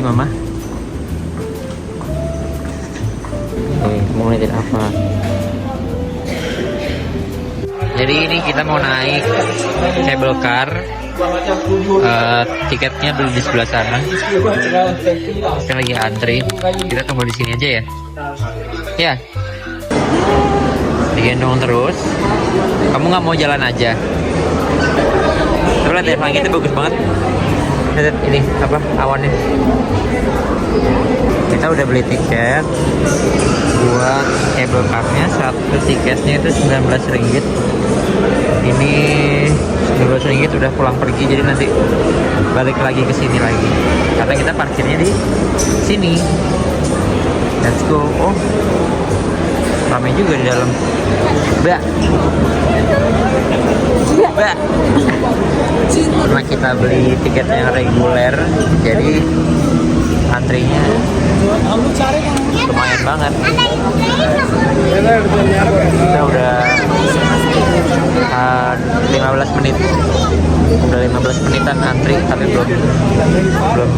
Mama? Mau ngeliatin apa? Jadi ini kita mau naik cable car. Tiketnya belum di sebelah sana. Kita lagi antri. Kita tunggu di sini aja ya. Ya. Digendong terus. Kamu nggak mau jalan aja? Coba lihat ya, langitnya bagus banget. Lihat ini apa awannya. Kita udah beli tiket buat cable car-nya. Satu tiketnya itu 19 ringgit. Ini 19 ringgit udah pulang pergi, jadi nanti balik lagi ke sini lagi. Karena kita parkirnya di sini. Let's go. Oh, ramai juga di dalam. Mbak. Mbak. Karena kita beli tiket yang reguler, jadi antrinya lumayan banget. Kita udah 15 menit. Udah 15 menitan antri, tapi belum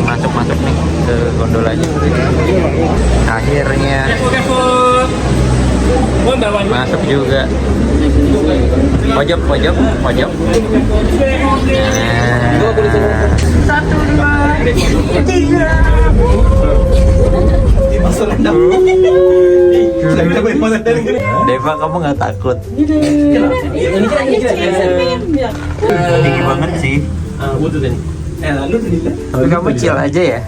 masuk nih ke gondolanya. Akhirnya masuk juga. Pojok. Nah. 1, 2, 3. Deva, kamu nggak takut? Tinggi banget sih. Tapi kamu chill aja ya?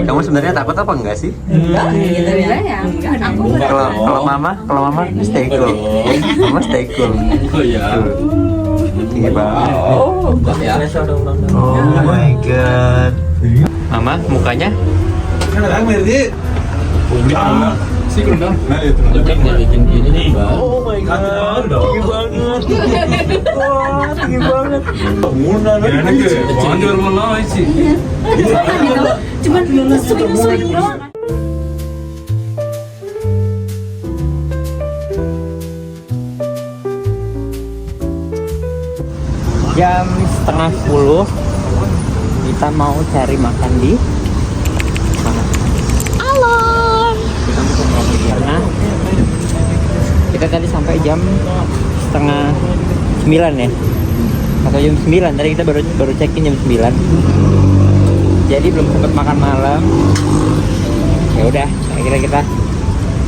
Kamu sebenarnya takut apa enggak sih? Kalau mama stay cool. Mama stay cool. Tinggi banget. Oh my god. Mama mukanya? Oh my god, tinggi banget. Wah, tinggi banget. Cuman swing doang. Jam setengah 10 kita mau cari makan di sana. Karena kita tadi sampai jam setengah 9 ya, atau jam 9 tadi kita baru check in jam 9, jadi belum sempat makan malam. Ya udah, akhirnya kita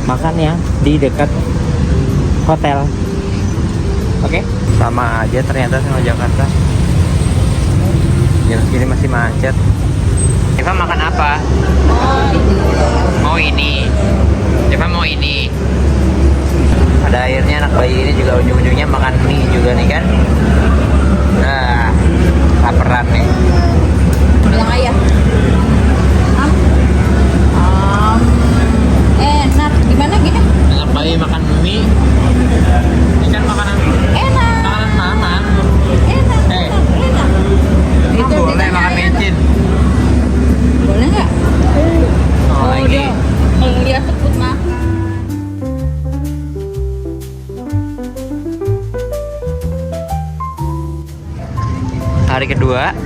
makan ya di dekat hotel. Oke, sama aja ternyata sama Jakarta. Jam segini masih macet. Eva makan apa? Mau ini. Eva mau ini. Pada akhirnya anak bayi ini juga ujung-ujungnya makan mie juga nih kan. Nah, laparan nih. Bilang ayah. Enak. Gimana gini? Anak bayi makan mie. Ini kan makanan Enak. mama. Enak. Enak. Itu Boleh makan micin. Boleh nggak? Oh, lagi. Kalau lihat sebut mah. Hari kedua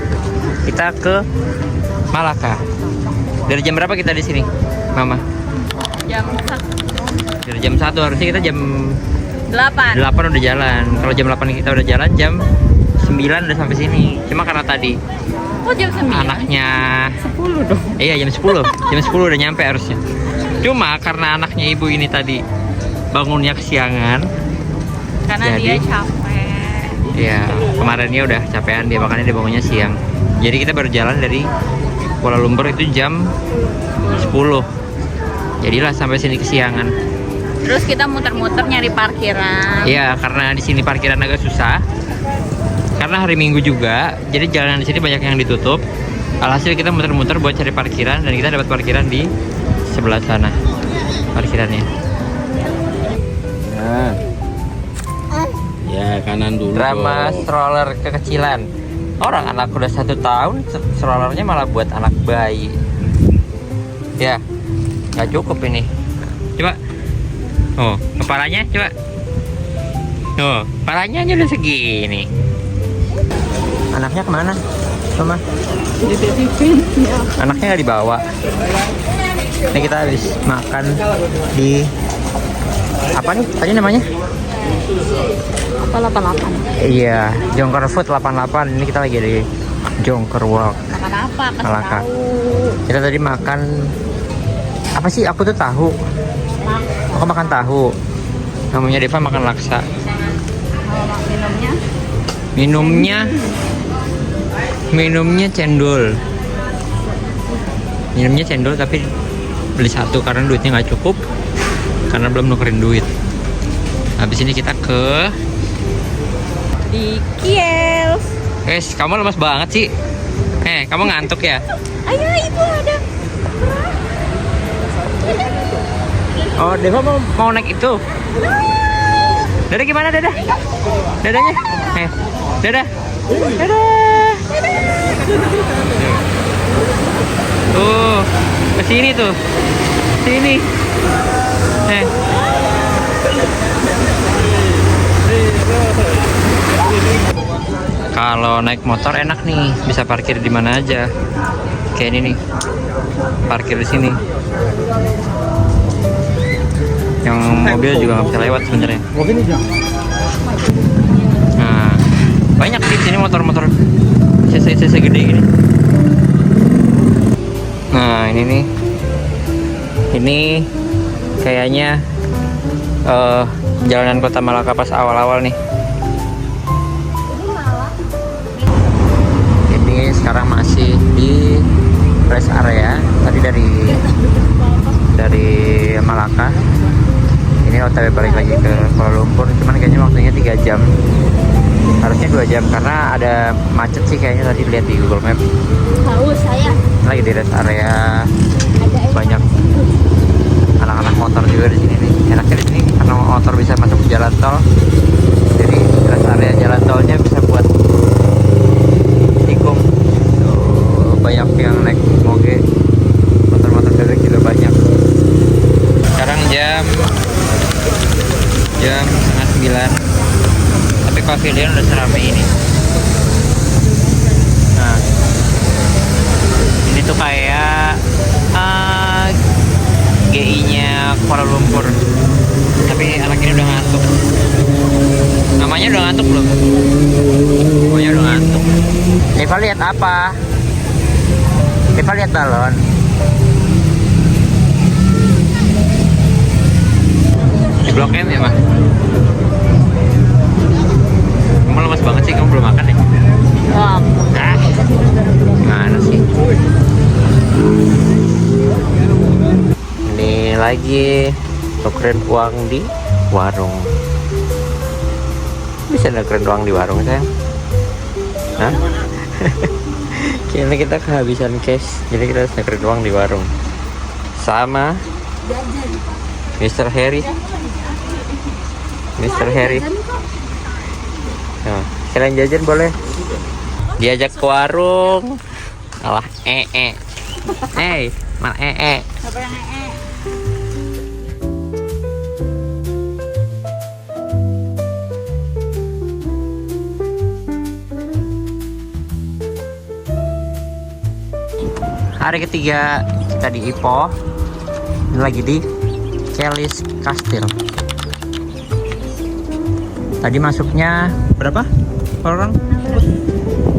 kita ke Malaka. Dari jam berapa kita di sini, Mama? Jam 1. Dari jam 1, harusnya kita jam 8. 8 udah jalan. Kalau jam 8 kita udah jalan, jam 9 udah sampai sini. Cuma karena tadi Oh, jam 9. anaknya 10 dong. iya jam 10. Jam 10 udah nyampe harusnya. Cuma karena anaknya ibu ini tadi bangunnya kesiangan. Karena Jadi- dia capek. Ya, kemarinnya udah capean dia, makanya dia bangunnya siang. Jadi kita baru jalan dari Kuala Lumpur itu jam 10. Jadilah sampai sini kesiangan. Terus kita muter-muter nyari parkiran. Iya, karena di sini parkiran agak susah. Karena hari Minggu juga, jadi jalanan di sini banyak yang ditutup. Alhasil kita muter-muter buat cari parkiran, dan kita dapat parkiran di sebelah sana parkirannya. Nah, Ya kanan dulu. drama dong. stroller kekecilan. Orang anak udah 1 tahun, strollernya malah buat anak bayi. Ya, nggak cukup ini. Coba, oh kepalanya coba. Oh, kepalanya aja udah segini. Anaknya kemana? Mama? Dititipin ya. Anaknya nggak dibawa. Ini kita habis makan di apa nih? Tadi namanya? Apa 88? Iya, Jongkor Food 88. Ini kita lagi di Jongkor Walk. Makan apa? Kasih Malaka. tahu. Kita tadi makan apa sih? Aku tuh tahu. Aku makan tahu. Namanya Deva makan laksa. Kalau minumnya? Minumnya cendol. Minumnya cendol tapi beli satu karena duitnya nggak cukup. Karena belum nukerin duit. Habis ini kita ke Di Kiel. Guys, kamu lemas banget sih. Kamu ngantuk ya? Ayo itu ada. Oh, Deva mau naik itu. Dadah gimana, Dadah? Dadanya? Dadah. Dadah. Tuh, ke sini tuh. Sini. Kalau naik motor enak nih, bisa parkir di mana aja. Kayak ini nih. Parkir di sini. Yang mobil juga nggak bisa lewat sebenarnya. Nah, banyak di sini motor-motor cc gede gini. Nah, ini nih. Ini kayaknya jalanan kota Malaka pas awal-awal nih. Ini sekarang masih di rest area. Tadi dari Malaka. Ini OTW balik lagi ke Kuala Lumpur. Cuman kayaknya waktunya 3 jam. Harusnya 2 jam karena ada macet sih kayaknya tadi lihat di Google Map. Tahu saya. Lagi di rest area. Ada Banyak anak-anak motor juga di sini nih. Enaknya di sini karena motor bisa masuk ke jalan tol. Jadi rest area jalan tolnya bisa buat tikung. Tuh, banyak yang naik moge. Motor-motor listrik juga banyak. Sekarang jam 8:30. Tapi pavilion udah seramai ini. Nah, ini tuh kayak GI-nya Kuala Lumpur. Tapi anak ini udah ngantuk. Namanya udah ngantuk belum? Namanya udah ngantuk. Deva lihat apa? Deva lihat balon. Di Blok M ya, Mah? Kamu lemas banget sih, kamu belum makan ya? Wah, Gimana sih? Ini lagi nukerin uang di warung. Bisa nukerin uang di warung, sayang? Hah? Kayaknya kita kehabisan cash, jadi kita harus nukerin uang di warung. Sama Mr. Harry. Mr. Harry. Nah, kalian jajan boleh. Diajak ke warung. Alah, malah siapa yang Hari ketiga kita di Ipoh. Ini lagi di Kelly's Castle. Tadi masuknya berapa per orang?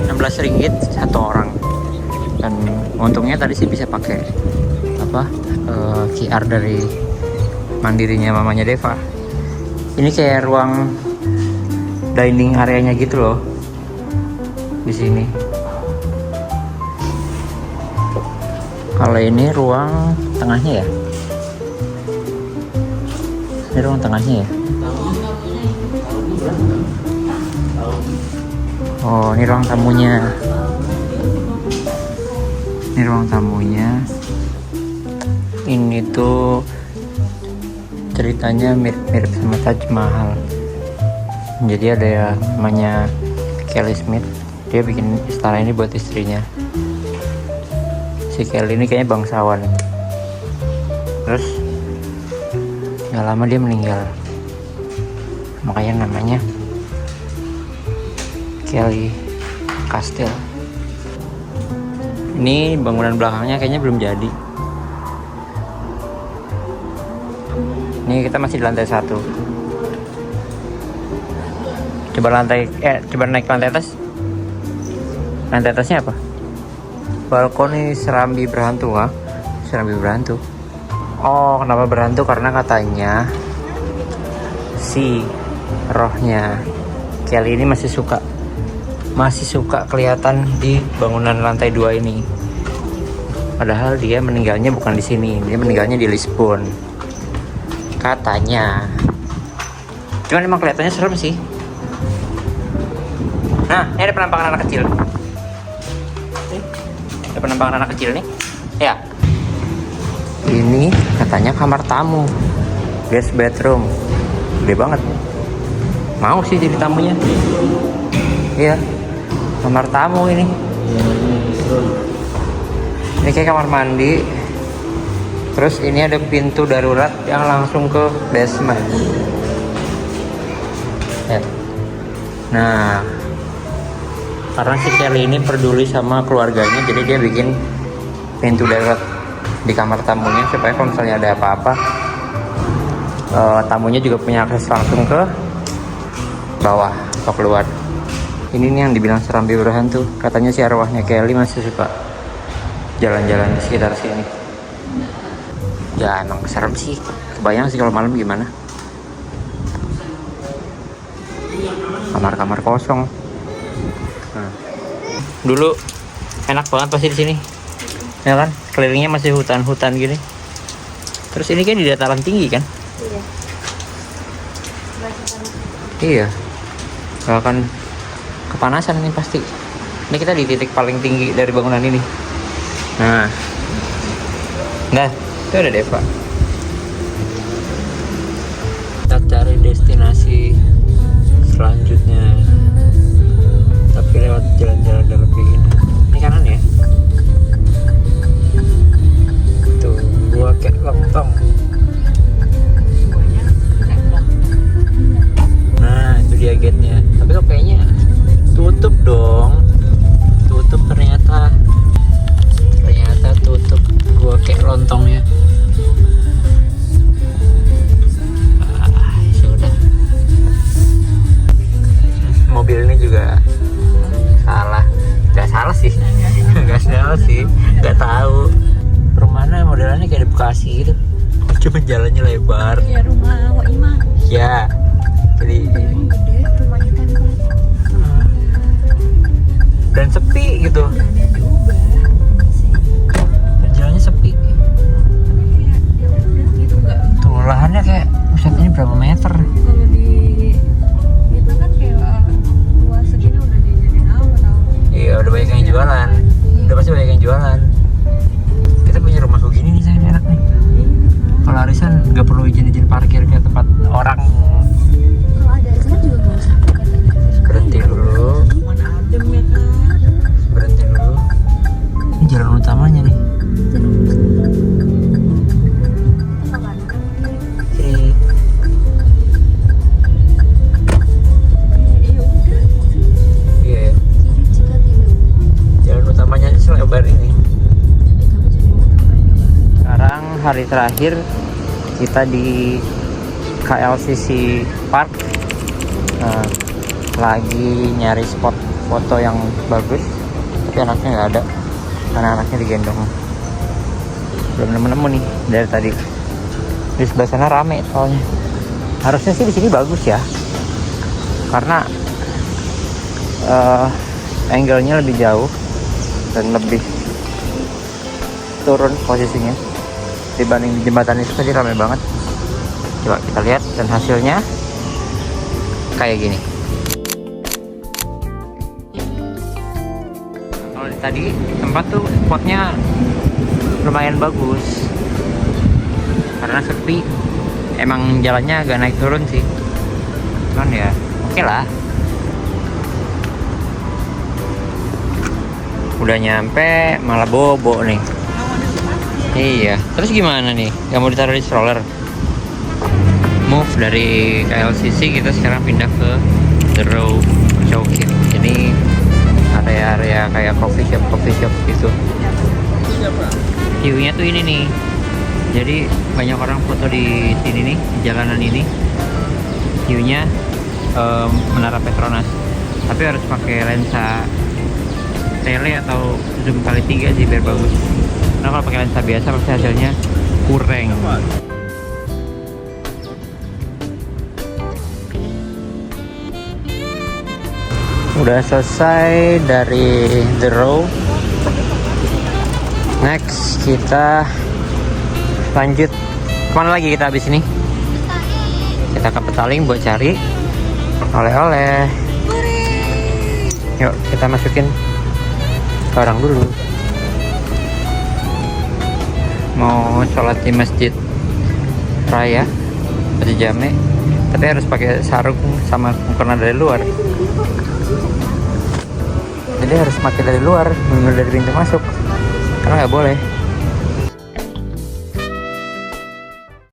16 ringgit satu orang. Dan untungnya tadi sih bisa pakai QR dari mandirinya mamanya Deva. Ini kayak ruang dining areanya gitu loh di sini. Kalau ini ruang tengahnya ya? Ini ruang tengahnya ya? Oh, ini ruang tamunya. Ini ruang tamunya. Ini tuh ceritanya mirip-mirip sama Taj Mahal. Jadi ada ya namanya Kelly Smith. Dia bikin istana ini buat istrinya. Si Kelly ini kayaknya bangsawan. Terus gak lama dia meninggal. Makanya namanya Kelly kastil. Ini bangunan belakangnya kayaknya belum jadi. Ini kita masih di lantai 1. Coba naik lantai atas. Lantai atasnya apa? Balkoni serambi berhantu, ha? Serambi berhantu. Oh, kenapa berhantu? Karena katanya si rohnya Kelly ini masih suka kelihatan di bangunan lantai 2 ini. Padahal dia meninggalnya bukan di sini, dia meninggalnya di Lisbon. Katanya. Cuman emang kelihatannya serem sih. Nah, ini ada penampakan anak kecil. Ada penampakan anak kecil nih. Ya. Ini katanya kamar tamu. Guest bedroom. Gede banget. Mau sih jadi tamunya. Iya. Kamar tamu ini. Ini kayak kamar mandi. Terus ini ada pintu darurat yang langsung ke basement. Ya. Nah, karena si Kelly ini peduli sama keluarganya, jadi dia bikin pintu darurat di kamar tamunya supaya kalau misalnya ada apa-apa, tamunya juga punya akses langsung ke bawah atau keluar. Ini nih yang dibilang serambi berhantu. Katanya si arwahnya Kelly masih suka jalan-jalan di sekitar sini. Ya emang serem sih. Kebayang sih kalau malam gimana. Kamar-kamar kosong. Nah. Dulu enak banget pasti di sini. Ya kan? Kelilingnya masih hutan-hutan gini. Terus ini kan di dataran tinggi kan? Iya. Iya. Gak akan kepanasan nih pasti. Ini kita di titik paling tinggi dari bangunan ini. Nah, itu ada Deva. Kita cari destinasi selanjutnya. Tapi lewat jalan-jalan dalam kayak gini. Ini kanan ya. Tuh, gua kayak lontong. Nah, itu dia gate-nya. Tapi kok kayaknya tutup dong. Tutup ternyata tutup. Gua kayak lontongnya. Sudah. Mobil ini juga salah. Gak salah sih. Gak salah sih. Gak tahu. Rumahnya modelannya kayak di Bekasi gitu. Cuma jalannya lebar. Ya rumah Wak Ima. Ya. Jadi Gede rumahnya tempel. Dan sepi gitu. Ada yang diubah. Dan jalannya sepi. Ya udah gitu enggak. Tuh lahannya kayak buset ini berapa meter? Kalau di itu kan kayak luas segini udah dijadiin apa tahu. Iya udah banyak yang jualan. Udah pasti banyak yang jualan. Kita punya rumah kayak gini nih sayang, enak nih. Kalau arisan nggak perlu izin parkir ke tempat orang. Kalau ada acara juga nggak usah katanya. Berhenti dulu. Mana adem ya kan? Berhenti dulu. Ini jalan utamanya nih. Kiri. Iya ya. Jalan utamanya selebar ini. Sekarang hari terakhir kita di KLCC Park. Lagi nyari spot foto yang bagus, tapi anaknya nggak ada karena anaknya digendong. Belum nemu-nemu nih dari tadi. Di sebelah sana rame soalnya. Harusnya sih di sini bagus ya, karena angle-nya lebih jauh dan lebih turun posisinya dibanding di jembatan itu. Tadi rame banget. Coba kita lihat dan hasilnya kayak gini. Kalau tadi tempat tuh spotnya lumayan bagus karena sepi. Emang jalannya agak naik turun sih, cuman ya oke lah. Udah nyampe malah bobo nih. Iya, terus gimana nih? Gak mau ditaruh di stroller? Move dari KLCC kita sekarang pindah ke The Row Chowking. Ini area-area kayak coffee shop gitu. View-nya tuh ini nih. Jadi banyak orang foto di sini nih, di jalanan ini. View-nya Menara Petronas. Tapi harus pakai lensa tele atau zoom kali 3 sih biar bagus. Karena kalau pakai lensa biasa pasti hasilnya kurang. Udah selesai dari The Row. Next kita lanjut kemana lagi kita habis ini? Kita ke Petaling buat cari oleh-oleh. Yuk kita masukin ke orang dulu. Mau sholat di Masjid Raya Masjid Jame, tapi harus pakai sarung sama mukena dari luar. Jadi harus pakai dari luar, benar dari pintu masuk, karena nggak boleh